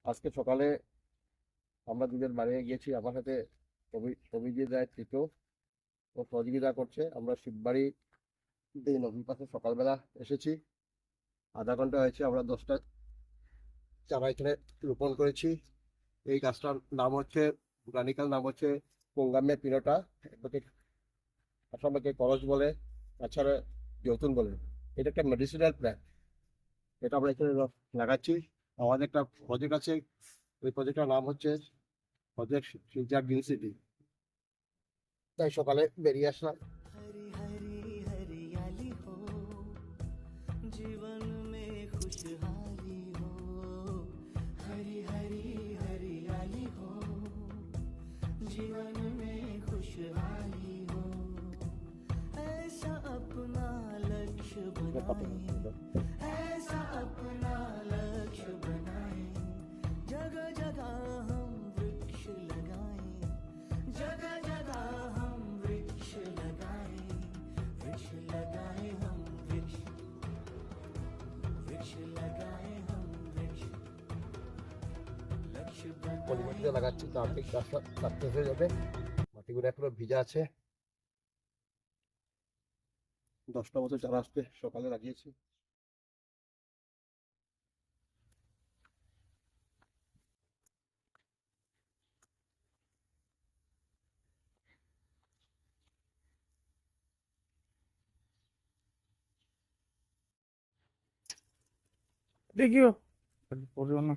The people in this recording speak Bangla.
আজকে সকালে আমরা দুজন বাড়ি গিয়েছি। আমার সাথে অভিজিৎ রায় তৃতীয় ও সহযোগিতা করছে। আমরা শিববাড়ি নদীর পাশে সকালবেলা এসেছি। আধা ঘন্টা হয়েছে, আমরা 10টা চারা এখানে রোপণ করেছি। এই গাছটার নাম হচ্ছে, বোটানিক্যাল নাম হচ্ছে কোঙ্গামে পিনোটা। এটাকে আসামে করজ বলে, তাছাড়া জৈতুন বলে। এটা একটা মেডিসিনাল প্ল্যান্ট। এটা আমরা এখানে লাগাচ্ছি। আমাদের একটা প্রজেক্ট আছে, ওই প্রজেক্টটার নাম হচ্ছে প্রজেক্ট শিলচর গ্রিন সিটি। তাই সকালে বেরিয়ে আসলাম। हरी हरी हरियाली हो, जीवन में खुशहाली हो। हरी हरी हरियाली हो, जीवन में खुशहाली हो। ऐसा अपना लक्ष्य बनाए, ऐसा अपना लक्ष्य बनाए। जगह जगह हम वृक्ष लगाए, जगह जगह हम वृक्ष लगाए। वृक्ष लगाए हम वृक्ष, वृक्ष लगाए हम वृक्ष। लक्ष्य बनाए পলিমাটিতে লাগাচ্ছি, তার ঠিক গাছটা সাকসেস হয়ে যাবে। মাটিগুলো এখনো ভিজা আছে। 10টা বছর চারা আসতে সকালে লাগিয়েছি। দেখিও পড়বে না।